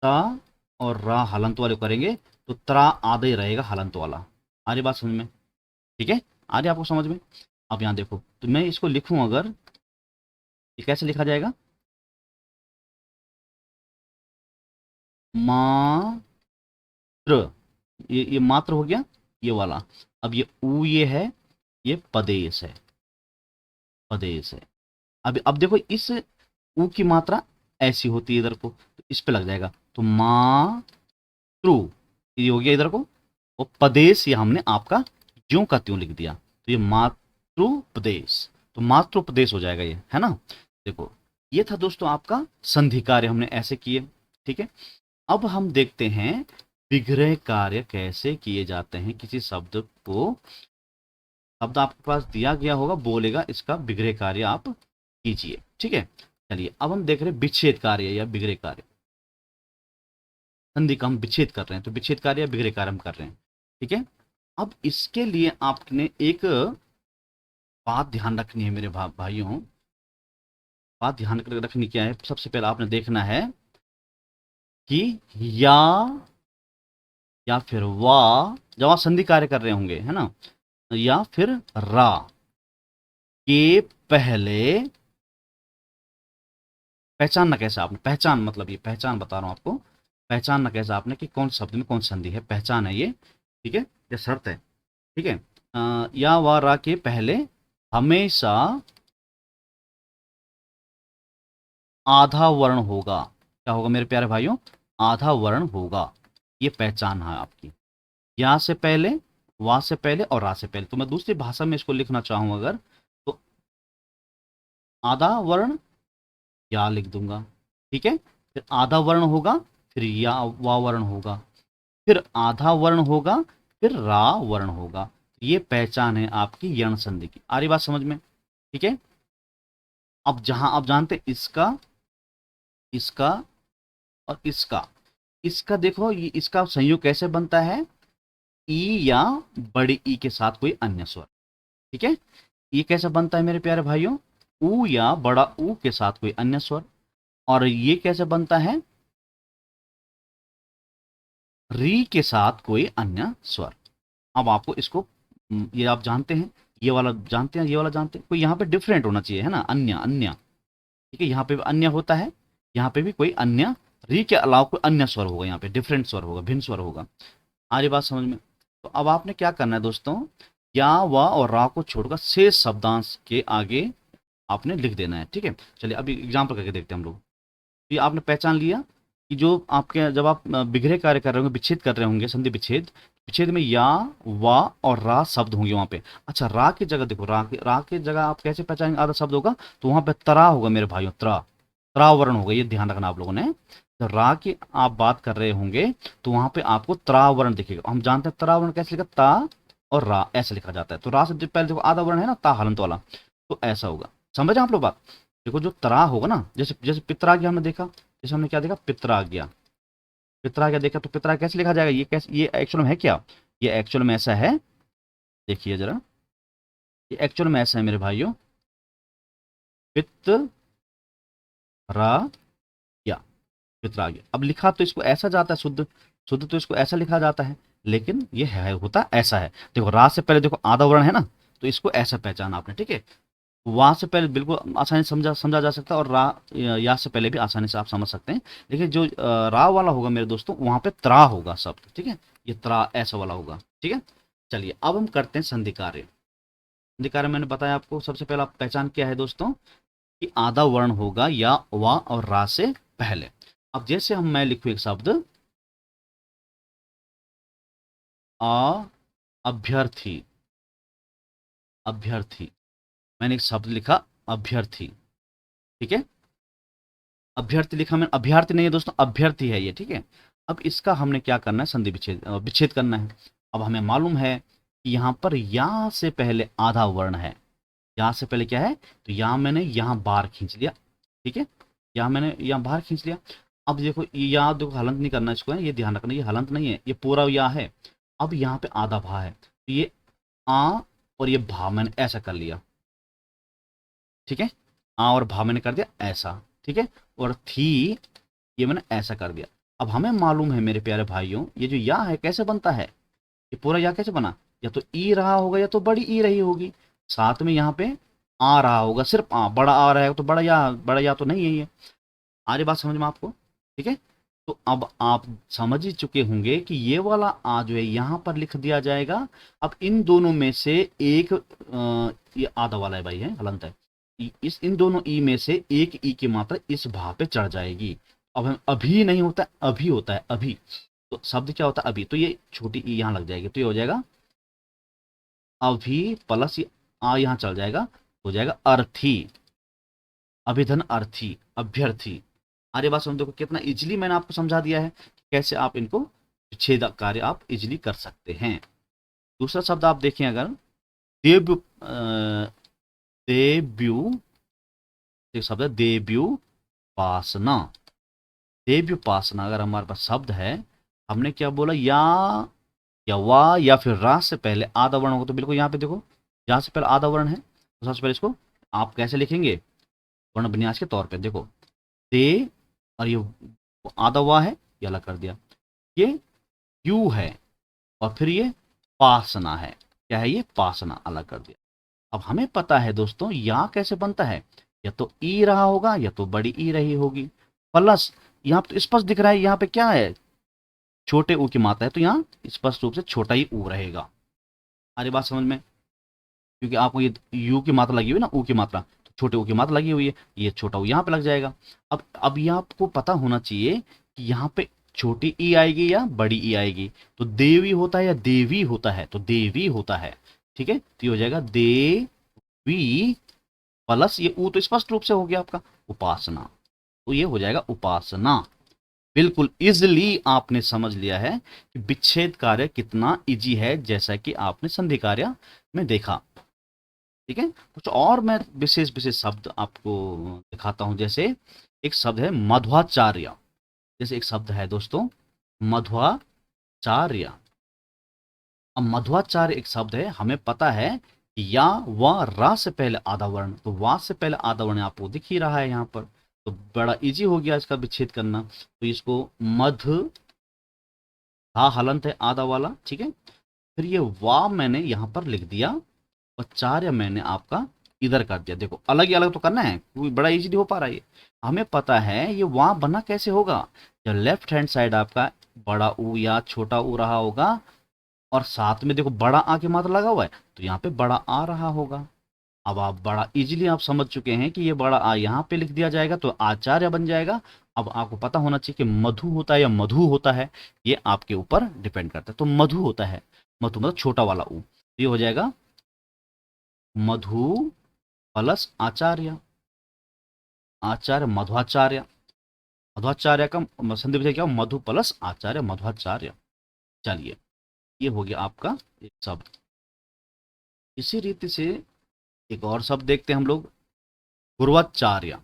ता और रा हलंत वाले करेंगे, तो त्रा आधा ही रहेगा हलंत वाला। आ रही बात समझ में, ठीक है, आ रही आपको समझ में। अब यहाँ देखो, तो मैं इसको लिखूं अगर, ये कैसे लिखा जाएगा, मात्र, ये मात्र हो गया ये वाला। अब ये ऊ ये है, ये पदेश है, पदेश है। अब देखो इस ऊ की मात्रा ऐसी होती है इधर को, तो इस पे लग जाएगा, तो मातृ, ये हो गया इधर को, और पदेश ये हमने आपका ज्यों का त्यों लिख दिया, तो ये मातृपदेश, तो मातृपदेश हो जाएगा ये, है ना। देखो ये था दोस्तों आपका संधि कार्य, हमने ऐसे किए, ठीक है। अब हम देखते हैं विग्रह कार्य कैसे किए जाते हैं। किसी शब्द को, शब्द आपके पास दिया गया होगा, बोलेगा इसका विग्रह कार्य आप कीजिए, ठीक है। चलिए अब हम देख रहे हैं विच्छेद कार्य या विग्रह कार्य। संधि का हम विच्छेद कर रहे हैं, तो विच्छेद कार्य या विग्रह कार्य हम कर रहे हैं, ठीक है। अब इसके लिए आपने एक बात ध्यान रखनी है मेरे भाइयों, बात ध्यान रखनी क्या है, सबसे पहले आपने देखना है कि या फिर वाह, जब आप संधि कार्य कर रहे होंगे, है ना, या फिर रा के पहले पहचानना कैसे आपने, पहचान मतलब ये पहचान बता रहा हूँ आपको, पहचानना कैसे आपने कि कौन से शब्द में कौन सी संधि है, पहचान है ये, ठीक है, ये शर्त है, ठीक है। या व रा के पहले हमेशा आधा वर्ण होगा, क्या होगा मेरे प्यारे भाइयों, आधा वर्ण होगा, ये पहचान है आपकी। या से पहले, वा से पहले और रा से पहले, तो मैं दूसरी भाषा में इसको लिखना चाहूं अगर, तो आधा वर्ण या लिख दूंगा, ठीक है, फिर आधा वर्ण होगा, फिर या वा वर्ण होगा, फिर आधा वर्ण होगा, फिर रा वर्ण होगा। ये पहचान है आपकी यण संधि की, आ रही बात समझ में, ठीक है। अब जहां आप जानते हैं इसका, इसका और इसका, इसका देखो ये इसका संयोग कैसे बनता है, ई या बड़ी ई के साथ कोई अन्य स्वर, ठीक है। ये कैसे बनता है मेरे प्यारे भाइयों, ऊ या बड़ा ऊ के साथ कोई अन्य स्वर। और ये कैसे बनता है, री के साथ कोई अन्य स्वर। अब आपको इसको ये आप जानते हैं, ये वाला जानते हैं, ये वाला जानते हैं, कोई यहाँ पे डिफरेंट होना चाहिए है ना, अन्य अन्य, ठीक है, यहाँ पे भी अन्य होता है, यहाँ पे भी कोई अन्य, री के अलावा कोई अन्य स्वर होगा, यहाँ पे डिफरेंट स्वर होगा, भिन्न स्वर होगा। आ रही बात समझ में। तो अब आपने क्या करना है दोस्तों, या व और रा को छोड़कर शेष शब्दांश के आगे आपने लिख देना है, ठीक है। चलिए अभी एग्जाम्पल करके देखते हैं हम लोग। तो ये आपने पहचान लिया कि जो आपके जब आप बिगड़े कार्य कर रहे होंगे, विच्छेद कर रहे होंगे, संधि विच्छेद, विच्छेद में या वा और रा शब्द होंगे वहां पे। अच्छा रा की जगह देखो, रा की जगह आप कैसे पहचानेंगे आधा शब्द होगा, तो वहां पे तरा होगा मेरे भाइयों, तरा, तरा वर्ण होगा, ये ध्यान रखना आप लोगों ने। तो रा की आप बात कर रहे होंगे तो वहां पे आपको तरा वर्ण दिखेगा। हम जानते हैं तरा वर्ण कैसे लिखा, ता और रा ऐसे लिखा जाता है। तो रा से जो पहले देखो आधा वर्ण है ना, ता हलंत वाला, तो ऐसा होगा, समझ आप लोग बात। देखो जो तरा होगा ना, जैसे जैसे पितरा गया हमने देखा, जैसे हमने क्या देखा, पितरा गया, पितरा क्या देखा, तो पितरा कैसे लिखा जाएगा, ये कैसे, ये एक्चुअल में है क्या, ये एक्चुअल में ऐसा है, देखिए जरा, ये एक्चुअल में ऐसा है मेरे भाइयों, पितरा गया, पितरा गया। अब लिखा तो इसको ऐसा जाता है, शुद्ध शुद्ध तो इसको ऐसा लिखा जाता है, लेकिन ये है होता ऐसा है। देखो रा से पहले देखो आधा वर्ण है ना, तो इसको ऐसा पहचाना आपने, ठीक है। वहां से पहले बिल्कुल आसानी से समझा समझा जा सकता है, और रा या से पहले भी आसानी से आप समझ सकते हैं। लेकिन जो रा वाला होगा मेरे दोस्तों, वहां पे त्रा होगा शब्द, ठीक है, ये त्रा ऐसा वाला होगा, ठीक है। चलिए अब हम करते हैं संधि कार्य। संधि कार्य मैंने बताया आपको, सबसे पहला पहचान क्या है दोस्तों, कि आधा वर्ण होगा या वा और रा से पहले। अब जैसे मैं लिखूं एक शब्द अ अभ्यर्थी, अभ्यर्थी, मैंने एक शब्द लिखा अभ्यर्थी, ठीक है, अभ्यर्थी लिखा मैंने, अभ्यर्थी नहीं है दोस्तों, अभ्यर्थी है ये, ठीक है। अब इसका हमने क्या करना है, संधि विच्छेद विच्छेद करना है। अब हमें मालूम है कि यहाँ पर या से पहले आधा वर्ण है, यहाँ से पहले क्या है, तो यहाँ मैंने यहाँ बार खींच लिया, ठीक है, यहाँ मैंने यहाँ बाहर खींच लिया। अब देखो यहाँ देखो हलंत नहीं करना इसको, है ये ध्यान रखना, ये हलंत नहीं है, ये पूरा या है। अब यहाँ पे आधा भा है, तो ये आ और ये भा मैंने ऐसा कर लिया, ठीक है, आ और भा मैंने कर दिया ऐसा, ठीक है, और थी ये मैंने ऐसा कर दिया। अब हमें मालूम है मेरे प्यारे भाइयों, ये जो या है कैसे बनता है, ये पूरा या कैसे बना, या तो ई रहा होगा या तो बड़ी ई रही होगी, साथ में यहाँ पे आ रहा होगा, सिर्फ आ, बड़ा आ रहा है तो बड़ा या तो नहीं है ये। आ रही बात समझ में आपको, ठीक है। तो अब आप समझ ही चुके होंगे कि ये वाला आ जो है यहाँ पर लिख दिया जाएगा। अब इन दोनों में से एक ये आधा वाला है भाई, है हलंत है, इस इन दोनों ई में से एक ई की मात्रा इस भा पे चढ़ जाएगी। अब हम अभी नहीं होता है, अभी होता है अभी, तो शब्द क्या होता है अभी, तो ये छोटी ई यहाँ लग जाएगी, तो ये हो जाएगा अभी प्लस आ यहाँ चल जाएगा, हो जाएगा अर्थी, अभिधन अर्थी, अभ्यर्थी। अरे बात समझो, देखो कितना इजीली मैंने आपको समझा दिया है कि कैसे आप इनको विच्छेद कार्य आप इजीली कर सकते हैं। दूसरा शब्द आप देखें अगर, देव्यु देव्यु, एक शब्द है देव्युपासना, देव्युपासना अगर हमारे पास शब्द है, हमने क्या बोला, या वा या फिर रा से पहले आधा वर्ण होगा, तो बिल्कुल यहाँ पे देखो यहाँ से पहले आधा वर्ण है, तो सबसे पहले इसको आप कैसे लिखेंगे, वर्ण विन्यास के तौर पे देखो, दे और ये आधा वा है, ये अलग कर दिया, ये यू है, और फिर ये पासना है, क्या है ये पासना, अलग कर दिया। अब हमें पता है दोस्तों या कैसे बनता है, या तो ई रहा होगा या तो बड़ी ई रही होगी। प्लस यहाँ पे तो स्पष्ट दिख रहा है, यहाँ पे क्या है, छोटे ऊ की मात्रा है, तो यहाँ स्पष्ट रूप से छोटा ही ऊ रहेगा। आ रही बात समझ में? क्योंकि आपको ये यू की मात्रा लगी हुई है ना, ऊ की मात्रा, तो छोटे ऊ की मात्रा लगी हुई है, ये छोटा ऊ यहाँ पे लग जाएगा। अब ये आपको पता होना चाहिए कि यहाँ पे छोटी ई आएगी या बड़ी ई आएगी। तो देवी होता है या देवी होता है, तो देवी होता है। ठीक है, तो ये हो जाएगा देवी प्लस ये ऊ तो स्पष्ट रूप से हो गया आपका उपासना, तो ये हो जाएगा उपासना। बिल्कुल इजिली आपने समझ लिया है कि विच्छेद कार्य कितना इजी है, जैसा कि आपने संधि कार्य में देखा। ठीक है, कुछ और मैं विशेष विशेष शब्द आपको दिखाता हूं। जैसे एक शब्द है मध्वाचार्य, जैसे एक शब्द है दोस्तों मध्वाचार्य। अब मध्वाचार्य एक शब्द है, हमें पता है कि या व रा से पहले आधा वर्ण, तो वा से पहले आधा वर्ण आपको दिख ही रहा है यहाँ पर, तो बड़ा इजी हो गया इसका विच्छेद करना। तो इसको मध, हा हलंत है आधा वाला, ठीक है। फिर ये वा मैंने यहाँ पर लिख दिया और चार्य मैंने आपका इधर कर दिया। देखो अलग ही अलग तो करना है, कोई बड़ा इजीली हो पा रहा है ये। हमें पता है ये वहां बना कैसे होगा, जब लेफ्ट हैंड साइड आपका बड़ा ऊ या छोटा ऊ रहा होगा और साथ में देखो बड़ा आ के मात्रा लगा हुआ है, तो यहाँ पे बड़ा आ रहा होगा। अब आप बड़ा इजीली आप समझ चुके हैं कि ये बड़ा आ यहाँ पे लिख दिया जाएगा तो आचार्य बन जाएगा। अब आपको पता होना चाहिए कि मधु होता है या मधु होता है, ये आपके ऊपर डिपेंड करता है। तो मधु होता है, मधु मतलब छोटा वाला ऊ, तो ये हो जाएगा मधु प्लस आचार्य, आचार्य मध्वाचार्य। मध्वाचार्य का संधि विच्छेद क्या हो, मधु प्लस आचार्य मध्वाचार्य। चलिए ये हो गया आपका एक शब्द। इसी रीति से एक और शब्द देखते हैं हम लोग, गुरुवाचार्य।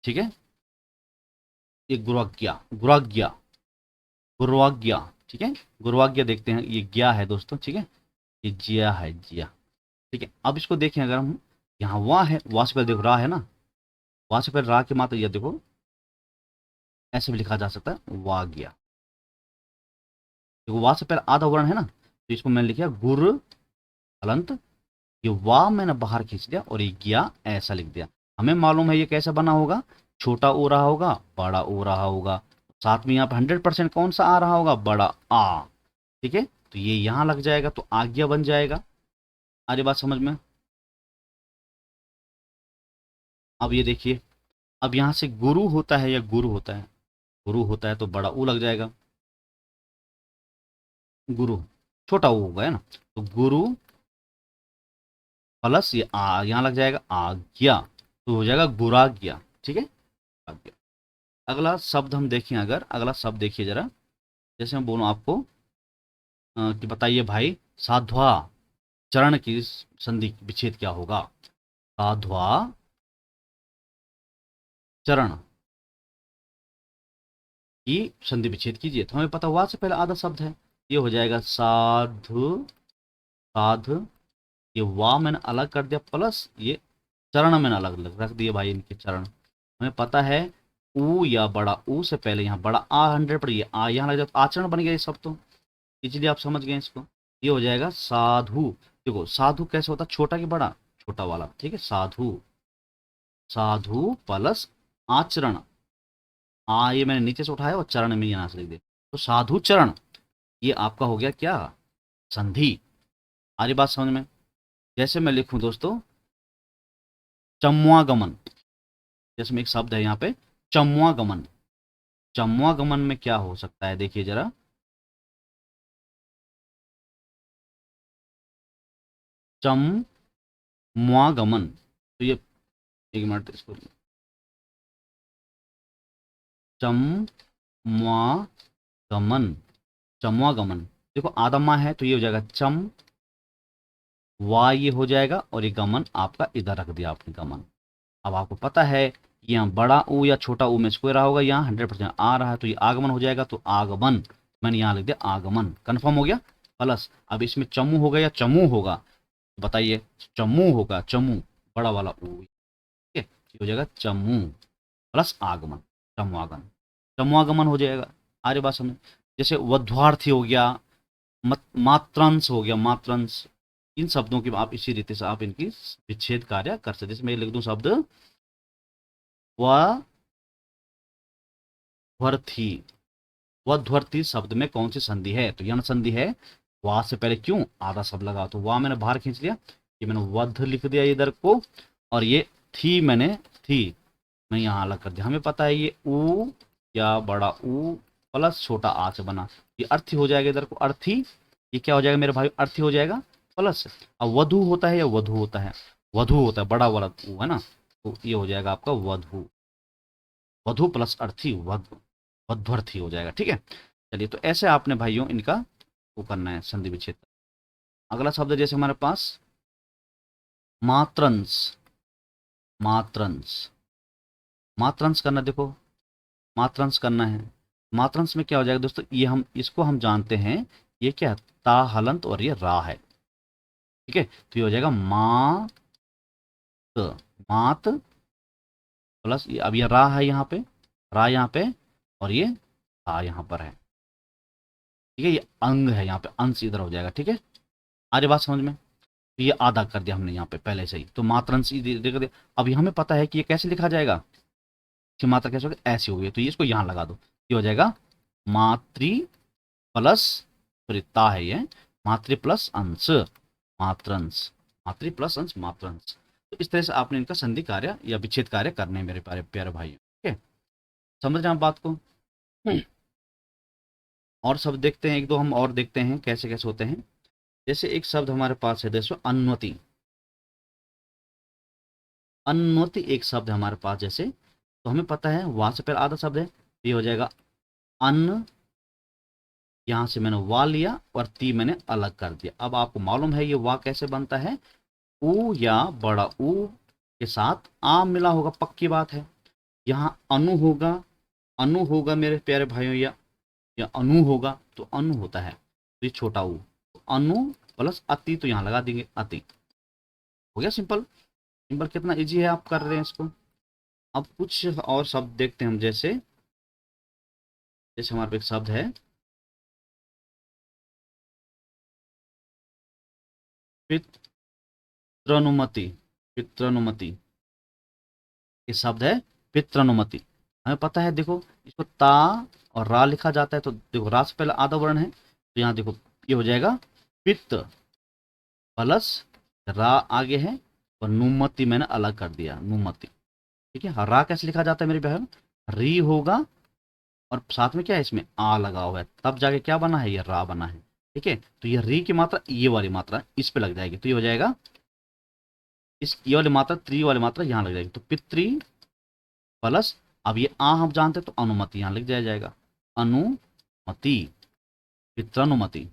ठीक है, ये गुरुज्ञा, गुरुज्ञा, गुरुज्ञा। ठीक है, गुरुज्ञा देखते हैं, ये ज्ञा है दोस्तों, ठीक है, ये जिया है, जिया। ठीक है, अब इसको देखें, अगर हम यहाँ वाह है, वाह से पहले देखो रा है ना, वाह से पहले रा की मात्रा, ये देखो ऐसे भी लिखा जा सकता है वाग्या। देखो वाह से पहले आधा वर्ण है ना, तो इसको मैंने लिखा गुर हलंत, ये वाह मैंने बाहर खींच दिया और ये गया ऐसा लिख दिया। हमें मालूम है ये कैसा बना होगा, छोटा ओ रहा होगा, बड़ा ओ रहा होगा, साथ में यहाँ पे 100% कौन सा आ रहा होगा, बड़ा आ। ठीक है, तो ये यहाँ लग जाएगा तो आज्ञा बन जाएगा। आगे बात समझ में? अब ये देखिए, अब यहाँ से गुरु होता है या गुरु होता है, गुरु होता है तो बड़ा ऊ लग जाएगा, गुरु छोटा ऊ होगा है ना, तो गुरु प्लस ये आ यहाँ लग जाएगा आज्ञा, तो हो जाएगा गुराज्ञा। ठीक है, आज्ञा। अगला शब्द हम देखें, अगर अगला शब्द देखिए जरा, जैसे मैं बोलूँ आपको कि बताइए भाई साध्वा चरण की संधि विच्छेद क्या होगा, साध्वा चरण की संधि विच्छेद कीजिए, तो हमें पता हुआ से पहले आधा शब्द है, ये हो जाएगा साधु, साध, ये वाह मैंने अलग कर दिया प्लस ये चरण मैंने अलग अलग रख दिया भाई, इनके चरण। हमें पता है ऊ या बड़ा ऊ से पहले यहाँ बड़ा आ 100 पर, ये आ यहाँ लग जाए तो आचरण बन गया ये सब, तो इसलिए आप समझ गए इसको। ये हो जाएगा साधु। देखो साधु कैसे होता, छोटा कि बड़ा, छोटा वाला, ठीक है, साधु, साधु प्लस आचरण, आ ये मैंने नीचे से उठाया और चरण में यहाँ से लिख दिया, तो साधु चरण, ये आपका हो गया क्या, संधि। आ रही बात समझ में? जैसे मैं लिखूं दोस्तों चम्वागमन, जैसे में एक शब्द है यहाँ पे चम्वागमन, चम्वागमन में क्या हो सकता है देखिए जरा, चम्वागमन, तो ये एक मिनट इसको, चम्वागमन, चम्वागमन। देखो आधा माँ है तो ये हो जाएगा चम, वा ये हो जाएगा और ये गमन आपका इधर रख दिया आपने गमन। अब आपको पता है यहाँ बड़ा ऊ या छोटा ऊ में स्क्वायर रहा होगा, यहाँ 100% आ रहा है तो ये आगमन हो जाएगा, तो आगमन मैंने यहाँ लिख दिया आगमन, कन्फर्म हो गया। प्लस अब इसमें चमू होगा या चमू होगा, बताइए, चमू होगा, चमू बड़ा वाला ऊ, ठीक है, ये हो जाएगा चमू प्लस आगमन, चमवागमन, चमवागमन हो जाएगा। आर्य भाषा में जैसे वध्वार्थी हो गया, मात्रांश हो गया, मात्रांश, इन शब्दों की आप इसी रीति से आप इनकी विच्छेद कार्य कर सकते। जैसे मैं लिख दूं शब्द वध्वर्थी। वध्वर्थी शब्द में कौन सी संधि है? तो यण संधि है। वा से पहले क्यों आधा शब्द लगा, तो वाह मैंने बाहर खींच लिया, ये मैंने वध लिख दिया इधर को, और ये थी मैंने थी मैं यहाँ अलग कर दिया। हमें पता है ये ऊ या बड़ा ऊ प्लस छोटा आ से बना, ये अर्थी हो जाएगा इधर को अर्थी। ये क्या हो जाएगा मेरे भाई? अर्थी हो जाएगा प्लस। अब वधु होता है या वधु होता है? वधु होता है, बड़ा वाला ऊ है ना, तो ये हो जाएगा आपका वधु। वधु प्लस अर्थी वध्वर्थी हो जाएगा। ठीक है, चलिए तो ऐसे आपने भाइयों इनका वो करना है संधि विच्छेद। अगला शब्द है जैसे हमारे पास मात्रंश। मात्रंश, मात्रंश करना, देखो मात्रंश करना है। मात्रंश में क्या हो जाएगा दोस्तों? ये हम इसको हम जानते हैं, ये क्या है? ता हलंत और ये रा है। ठीक है, तो ये हो जाएगा मात। मात प्लस ये, अब ये रा है यहाँ पे, रा यहाँ पे, और ये ता यहाँ पर है। ठीक है, ये अंग है यहाँ पे, अंश इधर हो जाएगा। ठीक है, आज बात समझ में? तो ये आधा कर दिया हमने यहाँ पे पहले से ही, तो मात्रंश कर दिया। अभी हमें पता है कि ये कैसे लिखा जाएगा, कि मात्रा कैसे होगी, ऐसी होगी, तो ये इसको यहाँ लगा दो, ये हो जाएगा मातृ प्लस ता है ये, मातृ प्लस अंश मात्रंश, मातृ प्लस अंश मात्रंश। तो इस तरह से आपने इनका संधि कार्य या विच्छेद कार्य करने हैं मेरे प्यारे प्यारे भाइयों। ठीक है, समझ रहे हैं आप बात को? और शब्द देखते हैं, एक दो हम और देखते हैं कैसे कैसे होते हैं। जैसे एक शब्द हमारे पास है दोस्तों अन्वति। अन्वति एक शब्द है हमारे पास, जैसे तो हमें पता है वहां से पहले आधा शब्द है, तो ये हो जाएगा अन्न, यहां से मैंने वा लिया और ती मैंने अलग कर दिया। अब आपको मालूम है ये वा कैसे बनता है? ऊ या बड़ा ऊ के साथ आ मिला होगा, पक्की बात है। यहाँ अनु होगा, अनु होगा मेरे प्यारे भाइयों, या अनु होगा, तो अनु होता है, तो ये छोटा ऊ, तो अनु प्लस अति, तो यहाँ लगा देंगे अति। हो गया सिंपल। सिंपल कितना इजी है, आप कर रहे हैं इसको। अब कुछ और शब्द देखते हैं हम, जैसे जैसे हमारे पे एक शब्द है पित्रानुमति। पित्रानुमति ये शब्द है, पित्रानुमति। हमें पता है, देखो इसको ता और रा लिखा जाता है, तो देखो रा से पहले आधा वर्ण है, तो यहाँ देखो ये हो जाएगा पित्त प्लस रा आगे है, और नुमति मैंने अलग कर दिया, नुमति। ठीक है, रा कैसे लिखा जाता है मेरे बहन? री होगा और साथ में क्या है, इसमें आ लगा हुआ है, तब जाके क्या बना है, ये रा बना है। ठीक है, तो ये री की मात्रा, ये वाली मात्रा इस पे लग जाएगी, तो ये हो जाएगा इस, ये वाली मात्रा त्री वाली मात्रा यहाँ लग जाएगी, तो पितृ प्लस, अब ये आ हम जानते हैं, तो अनुमति यहाँ लिख दिया जाएगा, अनुमति, पित्रानुमति।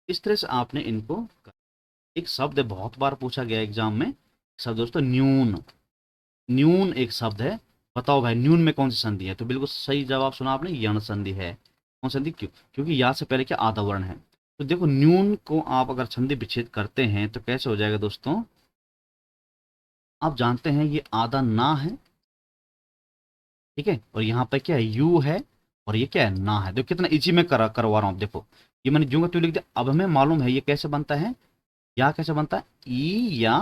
इस तरह से आपने इनको। एक शब्द है बहुत बार पूछा गया एग्जाम में, शब्द दोस्तों न्यून। न्यून एक शब्द है, बताओ भाई न्यून में कौन सी संधि है? तो बिल्कुल सही जवाब सुना आपने, यण संधि है। कौन संधि? क्यों? क्योंकि या से पहले क्या आधा वर्ण है। तो देखो न्यून को आप अगर संधि विच्छेद करते हैं तो कैसे हो जाएगा दोस्तों? आप जानते हैं ये आधा ना है, ठीक है, और यहाँ पे क्या है, यू है, और ये क्या है, ना है। देखो कितना इजी में करवा रहा हूँ। देखो ये मैंने जूंगा क्यों लिख दिया, अब हमें मालूम है ये कैसे बनता है, या कैसे बनता है, ई या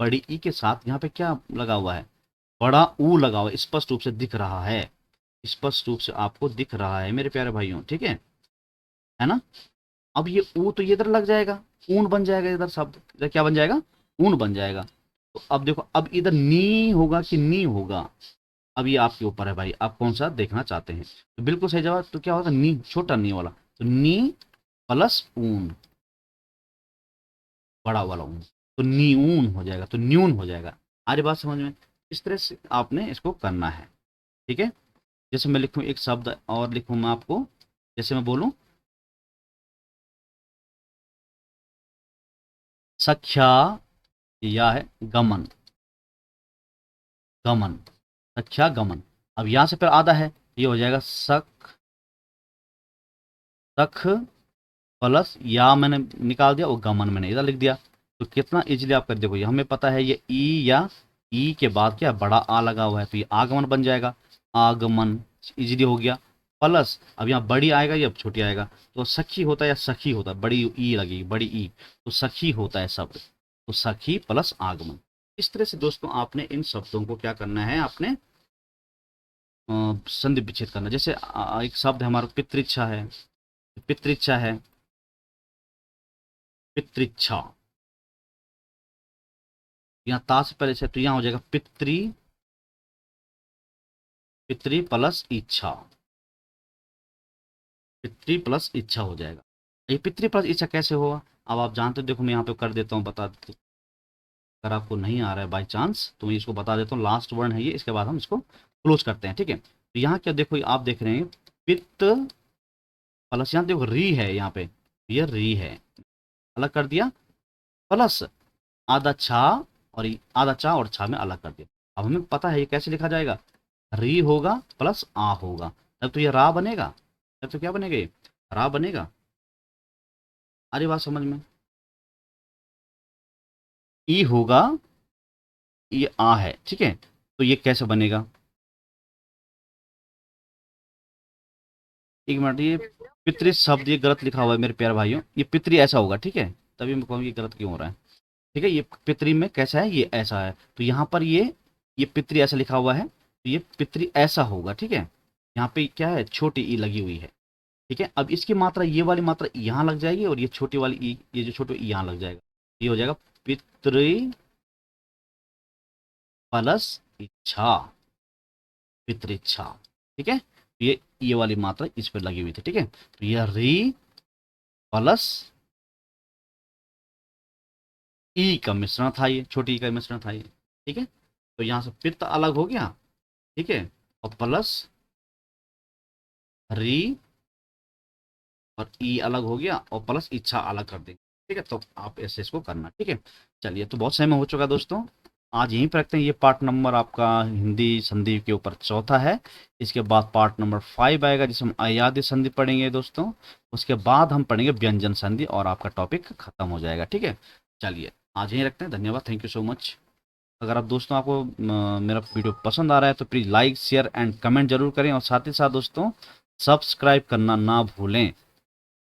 बड़ी ई के साथ यहाँ पे क्या लगा हुआ है, बड़ा ऊ लगा हुआ है, स्पष्ट रूप से दिख रहा है, स्पष्ट रूप से आपको दिख रहा है मेरे प्यारे भाइयों। ठीक है ना? अब ये ऊ तो ये इधर लग जाएगा, ऊन बन जाएगा, इधर शब्द इधर क्या बन जाएगा, ऊन बन जाएगा। तो अब देखो, अब इधर नी होगा कि नी होगा, अब ये आपके ऊपर है भाई, आप कौन सा देखना चाहते हैं। तो बिल्कुल सही जवाब तो क्या होगा, नी, छोटा नी वाला, तो नी प्लस ऊन, बड़ा वाला ऊन, तो न्यून हो जाएगा, तो न्यून हो जाएगा। आरी बात समझ में? इस तरह से आपने इसको करना है। ठीक है, जैसे मैं लिखूं एक शब्द और लिखूं मैं आपको, जैसे मैं बोलूं सख्या, या है गमन, गमन, सख्या गमन। अब यहां से फिर आधा है, ये हो जाएगा सख, सख प्लस या मैंने निकाल दिया, वो गमन मैंने इधर लिख दिया। तो कितना इजीली आप कर देखो, ये हमें पता है ये ई, या ई के बाद क्या बड़ा आ लगा हुआ है, तो ये आगमन बन जाएगा, आगमन इजीली हो गया। प्लस अब यहाँ बड़ी आएगा या छोटी आएगा, तो सखी होता है या सखी होता है, बड़ी ई लगेगी, बड़ी ई, तो सखी होता है शब्द। तो सखी प्लस आगमन। इस तरह से दोस्तों आपने इन शब्दों को क्या करना है, आपने संधि विच्छेद करना। जैसे एक शब्द है हमारा पितृच्छा है, पितृच्छा है, पितृच्छा, यहाँ ता से पहले से तो यहाँ हो जाएगा पितृ, पितृ प्लस इच्छा, पितृ प्लस इच्छा हो जाएगा। ये पितृ प्लस इच्छा कैसे होगा, अब आप जानते हो, देखो मैं यहाँ पे कर देता हूँ, बता देता हूँ। अगर आपको नहीं आ रहा है बाई चांस तो मैं इसको बता देता हूँ, लास्ट वर्ड है ये, इसके बाद हम इसको क्लोज करते हैं, ठीक है। तो यहाँ क्या देखो, आप देख रहे हैं पित्त प्लस, यहाँ देखो री है, यहाँ पे ये री है, अलग कर दिया, प्लस आधा छा, और आधा चा और छा में अलग कर दिया। अब हमें पता है ये कैसे लिखा जाएगा, री होगा प्लस आ होगा, तब तो ये रा बनेगा, तब तो क्या बनेगा, ये रा बनेगा। अरे बात समझ में, ई होगा, ये आ है, ठीक है। तो ये कैसे बनेगा, एक मिनट, ये पितृ शब्द ये गलत लिखा हुआ है मेरे प्यारे भाइयों, ये पितृ ऐसा होगा, ठीक है, तभी मैं कहूँ ये गलत क्यों हो रहा है, ठीक है। ये पितृ में कैसा है, ये ऐसा है, तो यहाँ पर ये पितृ ऐसा लिखा हुआ है, तो ये पितृ ऐसा होगा, ठीक है। यहाँ पे क्या है, छोटी ई लगी हुई है, ठीक है। अब इसकी मात्रा, ये वाली मात्रा यहाँ लग जाएगी, और ये छोटी वाली ई, ये जो छोटी ई यहाँ लग जाएगा, ये हो जाएगा पितृ प्लस इच्छा, पितृच्छा, ठीक है। ये वाली मात्रा इस पर लगी हुई थी, ठीक है। तो ये री प्लस ई का मिश्रण था, ये छोटी ई का मिश्रण था ये, ठीक है। तो यहाँ से पित्त अलग हो गया, ठीक है, और प्लस री और ई अलग हो गया, और प्लस इच्छा अलग कर देंगे, ठीक है। तो आप ऐसे इसको करना, ठीक है। चलिए, तो बहुत समय हो चुका दोस्तों, आज यहीं पर रखते हैं। ये पार्ट नंबर आपका हिंदी संधि के ऊपर चौथा है। इसके बाद पार्ट नंबर 5 आएगा, जिसमें हम अयाद्य संधि पढ़ेंगे दोस्तों। उसके बाद हम पढ़ेंगे व्यंजन संधि, और आपका टॉपिक खत्म हो जाएगा, ठीक है। चलिए, आज यहीं रखते हैं, धन्यवाद, थैंक यू सो मच। अगर आप दोस्तों, आपको मेरा वीडियो पसंद आ रहा है तो please like share and comment जरूर करें, और साथ ही साथ दोस्तों सब्सक्राइब करना ना भूलें,